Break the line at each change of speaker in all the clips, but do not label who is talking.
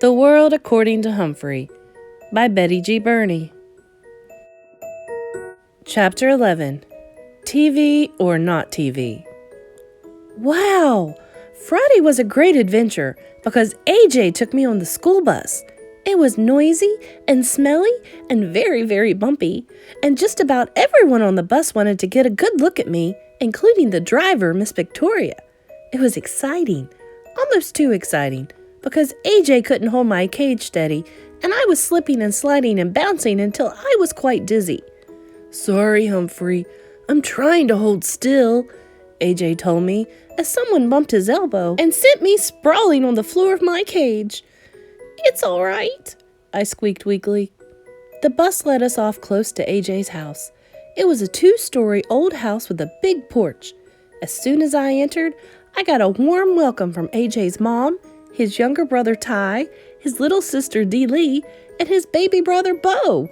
The World According to Humphrey by Betty G. Burney. Chapter 11. TV or Not TV. Wow! Friday was a great adventure because AJ took me on the school bus. It was noisy and smelly and very, very bumpy, and just about everyone on the bus wanted to get a good look at me, including the driver, Miss Victoria. It was exciting, almost too exciting, because AJ couldn't hold my cage steady, and I was slipping and sliding and bouncing until I was quite dizzy. "Sorry, Humphrey, I'm trying to hold still," AJ told me as someone bumped his elbow and sent me sprawling on the floor of my cage. "It's all right," I squeaked weakly. The bus led us off close to AJ's house. It was a 2-story old house with a big porch. As soon as I entered, I got a warm welcome from AJ's mom, his younger brother Ty, his little sister Dee Lee, and his baby brother Bo.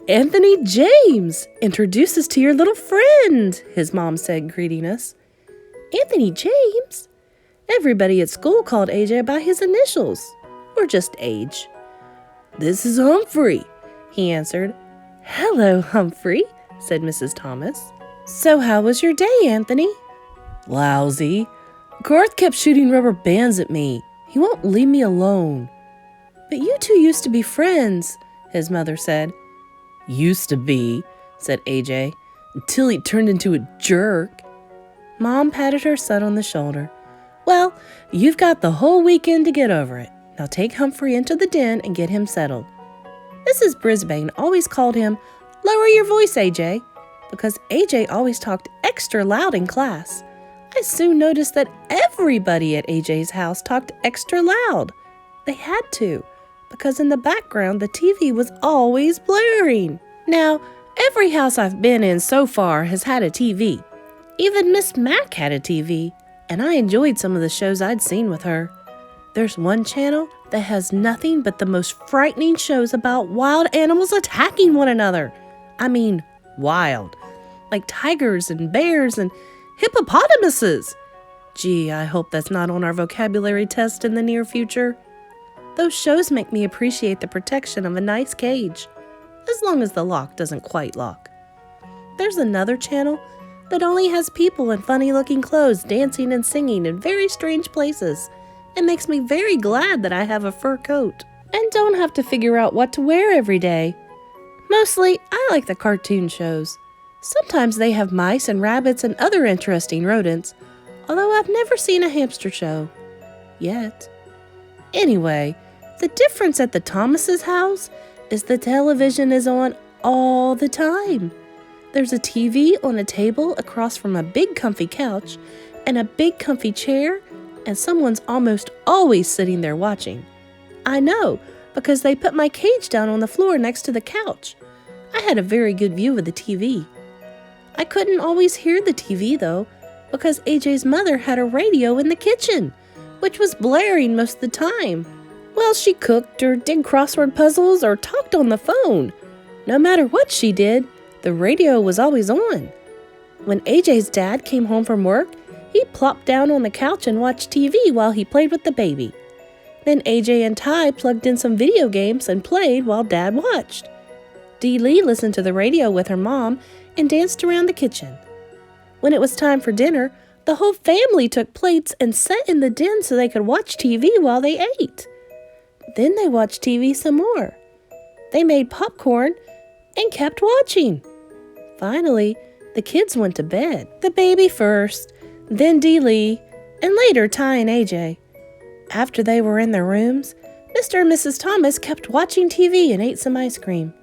"Anthony James, introduce us to your little friend," his mom said, greeting us. Anthony James? Everybody at school called AJ by his initials, or just age. "This is Humphrey," he answered. "Hello, Humphrey," said Mrs. Thomas. "So how was your day, Anthony?" "Lousy. Garth kept shooting rubber bands at me. He won't leave me alone." "But you two used to be friends," his mother said. "Used to be," said AJ, "until he turned into a jerk." Mom patted her son on the shoulder. "Well, you've got the whole weekend to get over it. Now take Humphrey into the den and get him settled." Mrs. Brisbane always called him, "Lower your voice, AJ," because AJ always talked extra loud in class. I soon noticed that everybody at AJ's house talked extra loud. They had to, because in the background the TV was always blaring. Now, every house I've been in so far has had a TV. Even Miss Mack had a TV, and I enjoyed some of the shows I'd seen with her. There's one channel that has nothing but the most frightening shows about wild animals attacking one another. I mean, wild. Like tigers and bears and hippopotamuses. Gee, I hope that's not on our vocabulary test in the near future. Those shows make me appreciate the protection of a nice cage, as long as the lock doesn't quite lock. There's another channel that only has people in funny-looking clothes dancing and singing in very strange places. It makes me very glad that I have a fur coat and don't have to figure out what to wear every day. Mostly, I like the cartoon shows. Sometimes they have mice and rabbits and other interesting rodents, although I've never seen a hamster show. Yet. Anyway, the difference at the Thomases' house is the television is on all the time. There's a TV on a table across from a big comfy couch and a big comfy chair, and someone's almost always sitting there watching. I know, because they put my cage down on the floor next to the couch. I had a very good view of the TV. I couldn't always hear the TV, though, because AJ's mother had a radio in the kitchen, which was blaring most of the time, while she cooked or did crossword puzzles or talked on the phone. No matter what she did, the radio was always on. When AJ's dad came home from work, he plopped down on the couch and watched TV while he played with the baby. Then AJ and Ty plugged in some video games and played while Dad watched. Dee Lee listened to the radio with her mom and danced around the kitchen. When it was time for dinner, the whole family took plates and sat in the den so they could watch TV while they ate. Then they watched TV some more. They made popcorn and kept watching. Finally, the kids went to bed. The baby first, then Dee Lee, and later Ty and AJ. After they were in their rooms, Mr. and Mrs. Thomas kept watching TV and ate some ice cream.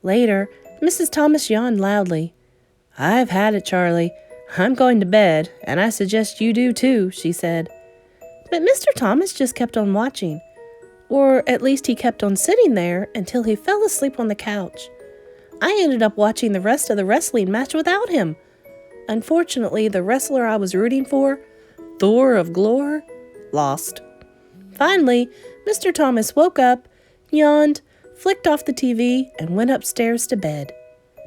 Later, Mrs. Thomas yawned loudly. "I've had it, Charlie. I'm going to bed, and I suggest you do too," she said. But Mr. Thomas just kept on watching, or at least he kept on sitting there until he fell asleep on the couch. I ended up watching the rest of the wrestling match without him. Unfortunately, the wrestler I was rooting for, Thor of Glore, lost. Finally, Mr. Thomas woke up, yawned, flicked off the TV, and went upstairs to bed.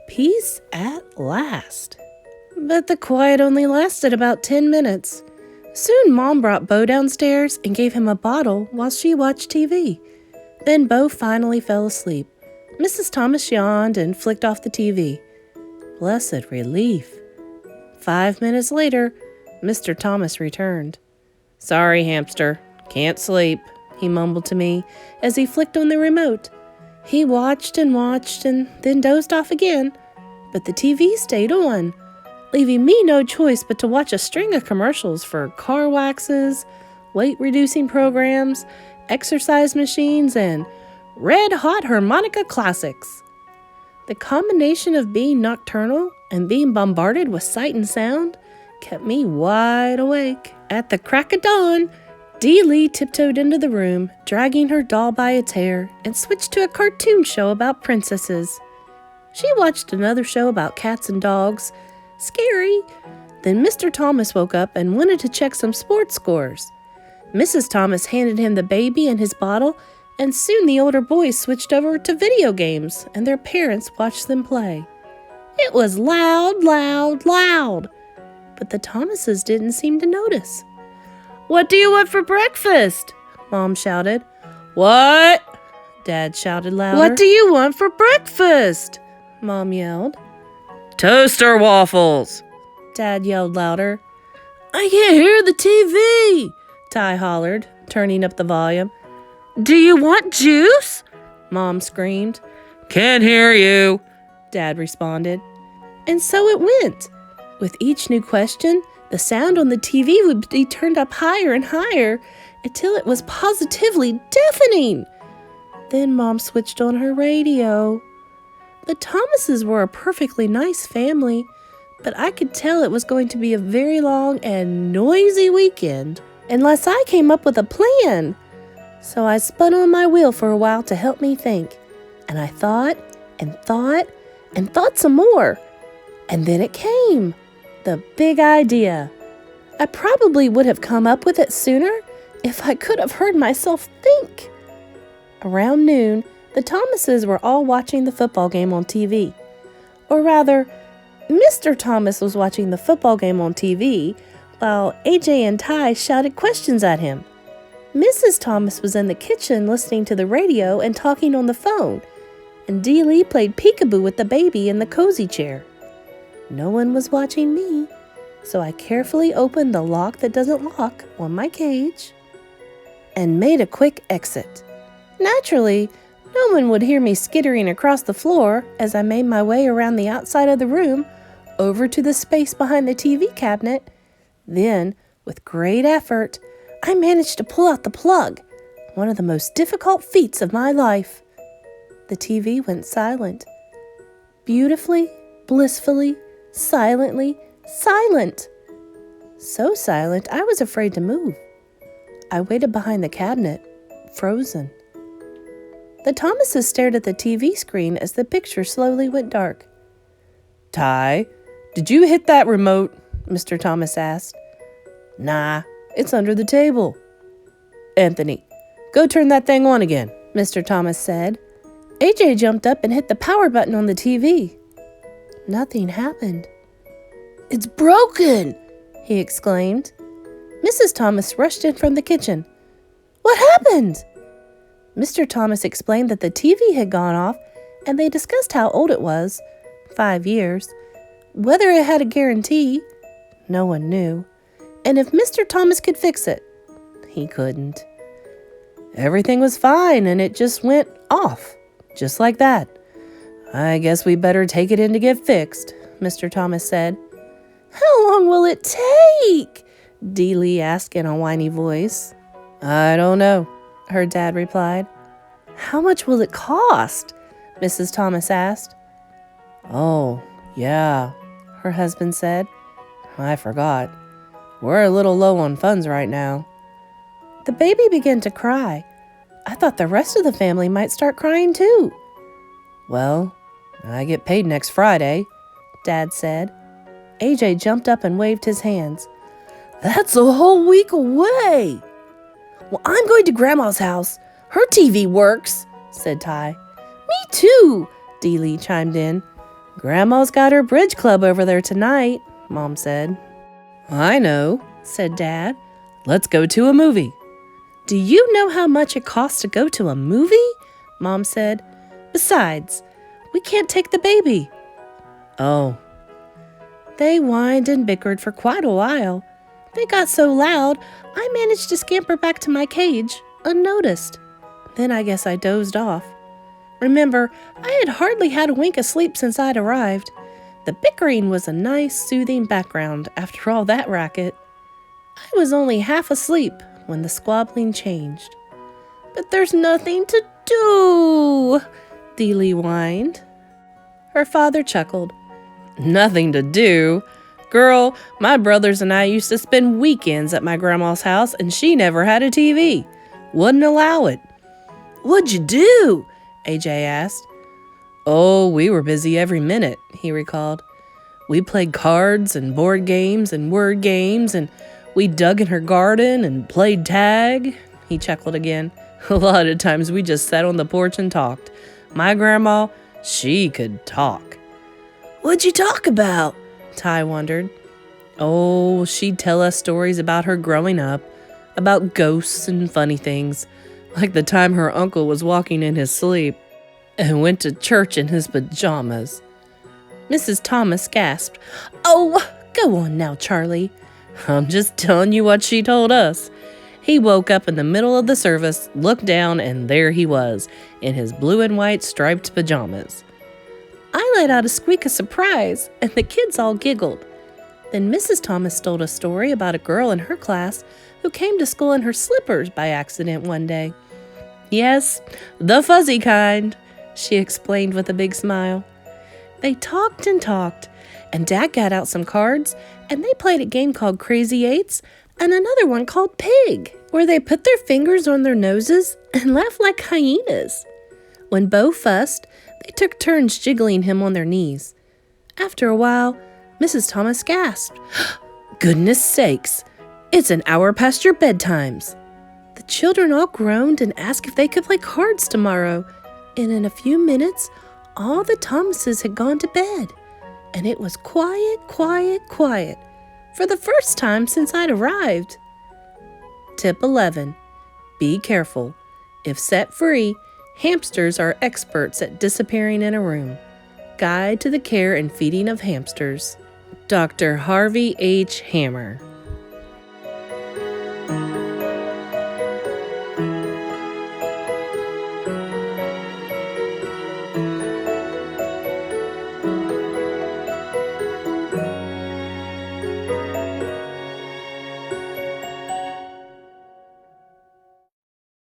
Peace at last. But the quiet only lasted about 10 minutes. Soon Mom brought Bo downstairs and gave him a bottle while she watched TV. Then Bo finally fell asleep. Mrs. Thomas yawned and flicked off the TV. Blessed relief. 5 minutes later, Mr. Thomas returned. "Sorry, hamster. Can't sleep," he mumbled to me as he flicked on the remote. He watched and then dozed off again, but the TV stayed on, leaving me no choice but to watch a string of commercials for car waxes, weight-reducing programs, exercise machines, and red-hot harmonica classics. The combination of being nocturnal and being bombarded with sight and sound kept me wide awake. At the crack of dawn, Dee Lee tiptoed into the room, dragging her doll by its hair, and switched to a cartoon show about princesses. She watched another show about cats and dogs. Scary. Then Mr. Thomas woke up and wanted to check some sports scores. Mrs. Thomas handed him the baby and his bottle, and soon the older boys switched over to video games, and their parents watched them play. It was loud, loud, loud. But the Thomases didn't seem to notice. "What do you want for breakfast?" Mom shouted. "What?" Dad shouted louder. "What do you want for breakfast?" Mom yelled. "Toaster waffles!" Dad yelled louder. "I can't hear the TV!" Ty hollered, turning up the volume. "Do you want juice?" Mom screamed. "Can't hear you," Dad responded. And so it went. With each new question, the sound on the TV would be turned up higher and higher until it was positively deafening. Then Mom switched on her radio. The Thomases were a perfectly nice family, but I could tell it was going to be a very long and noisy weekend unless I came up with a plan. So I spun on my wheel for a while to help me think, and I thought and thought and thought some more. And then it came. The big idea. I probably would have come up with it sooner if I could have heard myself think. Around noon, the Thomases were all watching the football game on TV. Or rather, Mr. Thomas was watching the football game on TV while AJ and Ty shouted questions at him. Mrs. Thomas was in the kitchen listening to the radio and talking on the phone, and Dee Lee played peekaboo with the baby in the cozy chair. No one was watching me, so I carefully opened the lock that doesn't lock on my cage and made a quick exit. Naturally, no one would hear me skittering across the floor as I made my way around the outside of the room over to the space behind the TV cabinet. Then, with great effort, I managed to pull out the plug, one of the most difficult feats of my life. The TV went silent. Beautifully, blissfully, silently, silent. So silent, I was afraid to move. I waited behind the cabinet, frozen. The Thomases stared at the TV screen as the picture slowly went dark. "Ty, did you hit that remote?" Mr. Thomas asked. "Nah, it's under the table." "Anthony, go turn that thing on again," Mr. Thomas said. AJ jumped up and hit the power button on the TV. Nothing happened. "It's broken!" he exclaimed. Mrs. Thomas rushed in from the kitchen. "What happened?" Mr. Thomas explained that the TV had gone off, and they discussed how old it was, 5 years, whether it had a guarantee, no one knew, and if Mr. Thomas could fix it. He couldn't. Everything was fine, and it just went off, just like that. "I guess we better take it in to get fixed," Mr. Thomas said. "How long will it take?" Dee Lee asked in a whiny voice. "I don't know," her dad replied. "How much will it cost?" Mrs. Thomas asked. "Oh, yeah," her husband said. "I forgot. We're a little low on funds right now." The baby began to cry. I thought the rest of the family might start crying too. "Well, I get paid next Friday," Dad said. AJ jumped up and waved his hands. "That's a whole week away." "Well, I'm going to Grandma's house. Her TV works," said Ty. "Me too," Dee Lee chimed in. "Grandma's got her bridge club over there tonight," Mom said. "I know," said Dad. "Let's go to a movie." "Do you know how much it costs to go to a movie?" Mom said. "Besides, we can't take the baby." "Oh." They whined and bickered for quite a while. They got so loud, I managed to scamper back to my cage, unnoticed. Then I guess I dozed off. Remember, I had hardly had a wink of sleep since I'd arrived. The bickering was a nice, soothing background after all that racket. I was only half asleep when the squabbling changed. "But there's nothing to do," Dealey whined. Her father chuckled. "Nothing to do? Girl, my brothers and I used to spend weekends at my grandma's house and she never had a TV. Wouldn't allow it." "What'd you do?" AJ asked. "Oh, we were busy every minute," he recalled. "We played cards and board games and word games, and we dug in her garden and played tag." He chuckled again. "A lot of times we just sat on the porch and talked. My grandma, she could talk." "What'd you talk about?" Ty wondered. "Oh, she'd tell us stories about her growing up, about ghosts and funny things, like the time her uncle was walking in his sleep and went to church in his pajamas." Mrs. Thomas gasped. "Oh, go on now, Charlie." "I'm just telling you what she told us." He woke up in the middle of the service, looked down, and there he was, in his blue and white striped pajamas. I let out a squeak of surprise, and the kids all giggled. Then Mrs. Thomas told a story about a girl in her class who came to school in her slippers by accident one day. "Yes, the fuzzy kind," she explained with a big smile. They talked and talked, and Dad got out some cards, and they played a game called Crazy Eights and another one called Pig, where they put their fingers on their noses and laughed like hyenas. When Bo fussed, they took turns jiggling him on their knees. After a while, Mrs. Thomas gasped, "Goodness sakes, it's an hour past your bedtimes." The children all groaned and asked if they could play cards tomorrow, and in a few minutes, all the Thomases had gone to bed, and it was quiet, quiet, quiet, for the first time since I'd arrived. Tip 11. Be careful. If set free, hamsters are experts at disappearing in a room. Guide to the Care and Feeding of Hamsters. Dr. Harvey H. Hammer.